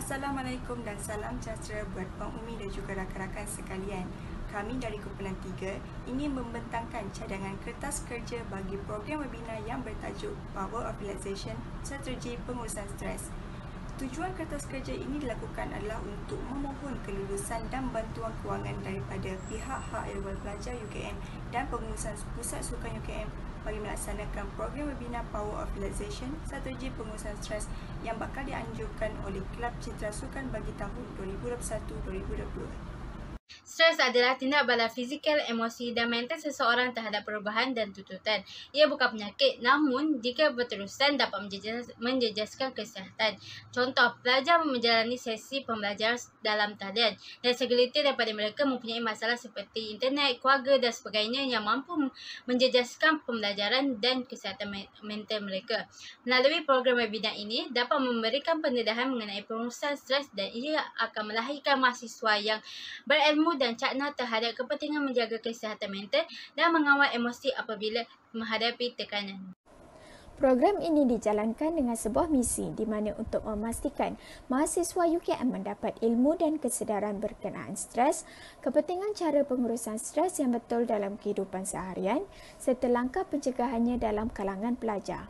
Assalamualaikum dan salam sejahtera buat Puan Umi dan juga rakan-rakan sekalian. Kami dari Kumpulan 3 ingin membentangkan cadangan kertas kerja bagi program webinar yang bertajuk Power of Relaxation, Strategi Pengurusan Stres. Tujuan kertas kerja ini dilakukan adalah untuk memohon kelulusan dan bantuan kewangan daripada pihak hak ehwal pelajar UKM dan pengurusan Pusat Sukan UKM bagi melaksanakan program webinar Power of Relaxation, Strategi Pengurusan Stres yang bakal dianjurkan oleh Kelab Citra Sukan bagi tahun 2021-2022. Stres adalah tindak bala fizikal, emosi dan mental seseorang terhadap perubahan dan tuntutan. Ia bukan penyakit, namun jika berterusan dapat menjejaskan kesihatan. Contoh, pelajar menjalani sesi pembelajaran dalam talian dan segelintir daripada mereka mempunyai masalah seperti internet, keluarga dan sebagainya yang mampu menjejaskan pembelajaran dan kesihatan mental mereka. Melalui program webinar ini dapat memberikan pendedahan mengenai pengurusan stres dan ia akan melahirkan mahasiswa yang berilmu dan cakna terhadap kepentingan menjaga kesihatan mental dan mengawal emosi apabila menghadapi tekanan. Program ini dijalankan dengan sebuah misi di mana untuk memastikan mahasiswa UKM mendapat ilmu dan kesedaran berkenaan stres, kepentingan cara pengurusan stres yang betul dalam kehidupan seharian serta langkah pencegahannya dalam kalangan pelajar.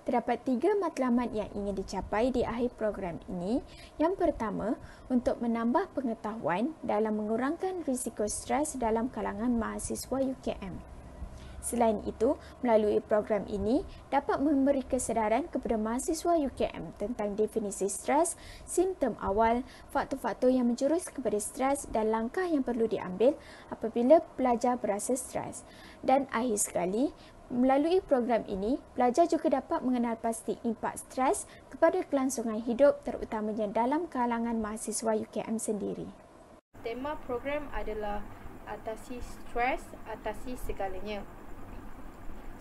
Terdapat 3 matlamat yang ingin dicapai di akhir program ini. Yang pertama, untuk menambah pengetahuan dalam mengurangkan risiko stres dalam kalangan mahasiswa UKM. Selain itu, melalui program ini dapat memberi kesedaran kepada mahasiswa UKM tentang definisi stres, simptom awal, faktor-faktor yang menjurus kepada stres dan langkah yang perlu diambil apabila pelajar berasa stres. Dan akhir sekali, melalui program ini, pelajar juga dapat mengenal pasti impak stres kepada kelangsungan hidup terutamanya dalam kalangan mahasiswa UKM sendiri. Tema program adalah atasi stres, atasi segalanya.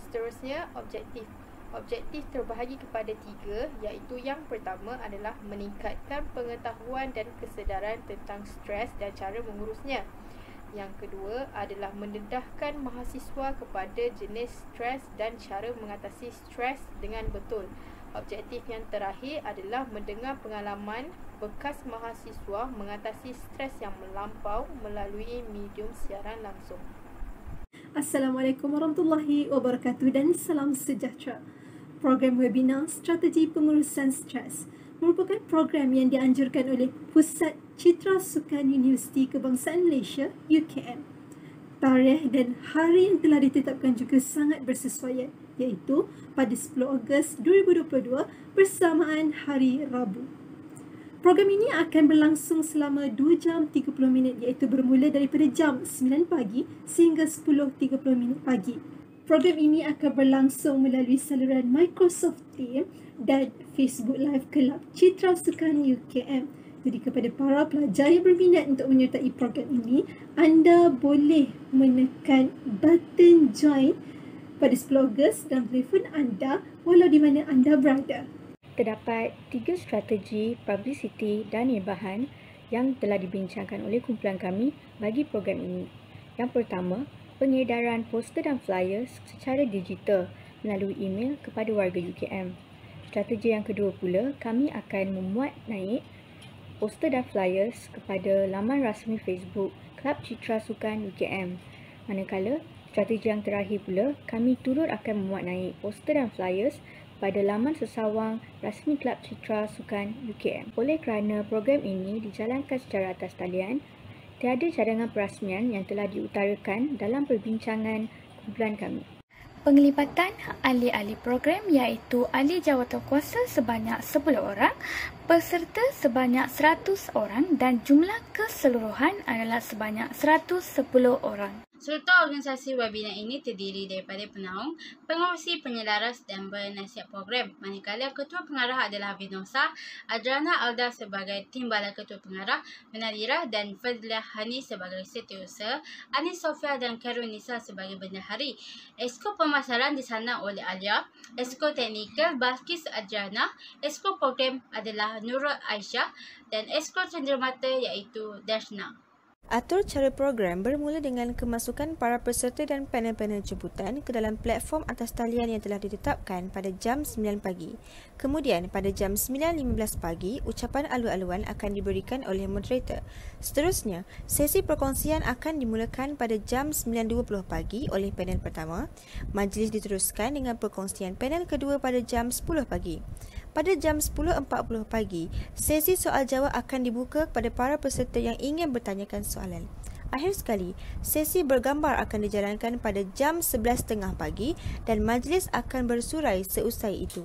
Seterusnya, objektif. Objektif terbahagi kepada 3 iaitu yang pertama adalah meningkatkan pengetahuan dan kesedaran tentang stres dan cara mengurusnya. Yang kedua adalah mendedahkan mahasiswa kepada jenis stres dan cara mengatasi stres dengan betul. Objektif yang terakhir adalah mendengar pengalaman bekas mahasiswa mengatasi stres yang melampau melalui medium siaran langsung. Assalamualaikum warahmatullahi wabarakatuh dan salam sejahtera. Program webinar Strategi Pengurusan Stres merupakan program yang dianjurkan oleh Pusat Citra Sukan Universiti Kebangsaan Malaysia UKM. Tarikh dan hari yang telah ditetapkan juga sangat bersesuaian, iaitu pada 10 Ogos 2022 bersamaan Hari Rabu. Program ini akan berlangsung selama 2 jam 30 minit iaitu bermula daripada jam 9 pagi sehingga 10.30 pagi. Program ini akan berlangsung melalui saluran Microsoft Teams dan Facebook Live Kelab Citra Sukan UKM. Jadi kepada para pelajar yang berminat untuk menyertai program ini, anda boleh menekan button join pada 10 Ogos dalam telefon anda walau di mana anda berada. Terdapat 3 strategi publicity dan bahan yang telah dibincangkan oleh kumpulan kami bagi program ini. Yang pertama, pengedaran poster dan flyers secara digital melalui email kepada warga UKM. Strategi yang kedua pula, kami akan memuat naik poster dan flyers kepada laman rasmi Facebook Kelab Citra Sukan UKM. Manakala, strategi yang terakhir pula, kami turut akan memuat naik poster dan flyers pada laman sesawang rasmi Kelab Citra Sukan UKM. Oleh kerana program ini dijalankan secara atas talian, tiada cadangan perasmian yang telah diutarakan dalam perbincangan kumpulan kami. Penglibatan ahli-ahli program iaitu ahli jawatankuasa sebanyak 10 orang, peserta sebanyak 100 orang dan jumlah keseluruhan adalah sebanyak 110 orang. Struktur organisasi webinar ini terdiri daripada penaung, pengurusi, penyelaras dan penasihat program. Manakala Ketua Pengarah adalah Vinosa, Adrana Alda sebagai Timbala Ketua Pengarah, Menadira dan Fadlah Hani sebagai Setiausaha, Anis Sofia dan Karunisa sebagai Bendahari. Esko Pemasaran disanang oleh Alia, Esko Teknikal Balkis Adrana, Esko Program adalah Nurul Aisyah dan Esko Cenderamata iaitu Dashna. Atur cara program bermula dengan kemasukan para peserta dan panel-panel jemputan ke dalam platform atas talian yang telah ditetapkan pada jam 9 pagi. Kemudian, pada jam 9.15 pagi, ucapan alu-aluan akan diberikan oleh moderator. Seterusnya, sesi perkongsian akan dimulakan pada jam 9.20 pagi oleh panel pertama. Majlis diteruskan dengan perkongsian panel kedua pada jam 10 pagi. Pada jam 10.40 pagi, sesi soal-jawab akan dibuka kepada para peserta yang ingin bertanyakan soalan. Akhir sekali, sesi bergambar akan dijalankan pada jam 11.30 pagi dan majlis akan bersurai seusai itu.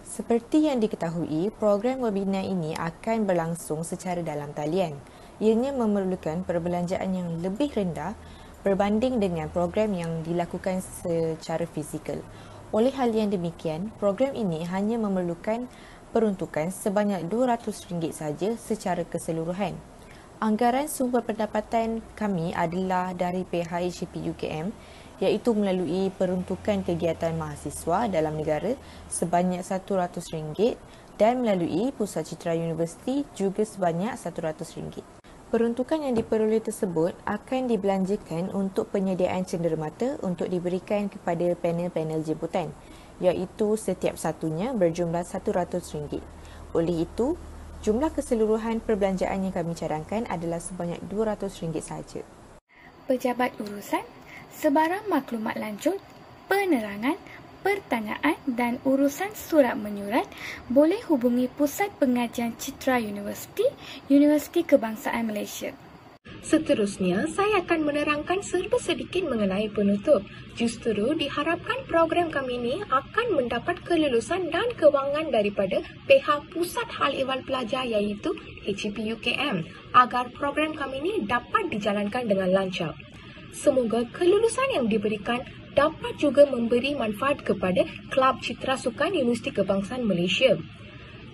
Seperti yang diketahui, program webinar ini akan berlangsung secara dalam talian. Ianya memerlukan perbelanjaan yang lebih rendah berbanding dengan program yang dilakukan secara fizikal. Oleh hal yang demikian, program ini hanya memerlukan peruntukan sebanyak RM200 saja secara keseluruhan. Anggaran sumber pendapatan kami adalah dari pihak HCP UKM, iaitu melalui peruntukan kegiatan mahasiswa dalam negara sebanyak RM100 dan melalui Pusat Citra Universiti juga sebanyak RM100. Peruntukan yang diperoleh tersebut akan dibelanjakan untuk penyediaan cenderamata untuk diberikan kepada panel-panel jemputan, iaitu setiap satunya berjumlah RM100. Oleh itu, jumlah keseluruhan perbelanjaan yang kami cadangkan adalah sebanyak RM200 sahaja. Pejabat urusan, sebarang maklumat lanjut, penerangan, pertanyaan dan urusan surat menyurat boleh hubungi Pusat Pengajian Citra Universiti, Universiti Kebangsaan Malaysia. Seterusnya, saya akan menerangkan serba sedikit mengenai penutup. Justru diharapkan program kami ini akan mendapat kelulusan dan kewangan daripada pihak Pusat Hal Ehwal Pelajar iaitu HCP UKM agar program kami ini dapat dijalankan dengan lancar. Semoga kelulusan yang diberikan dapat juga memberi manfaat kepada Kelab Citra Sukan Universiti Kebangsaan Malaysia.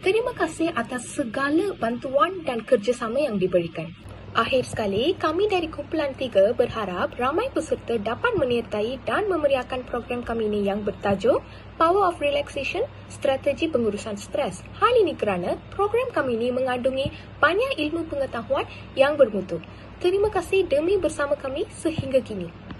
Terima kasih atas segala bantuan dan kerjasama yang diberikan. Akhir sekali, kami dari kumpulan 3 berharap ramai peserta dapat menyertai dan memeriahkan program kami ini yang bertajuk Power of Relaxation, Strategi Pengurusan Stres. Hal ini kerana program kami ini mengandungi banyak ilmu pengetahuan yang bermutu. Terima kasih demi bersama kami sehingga kini.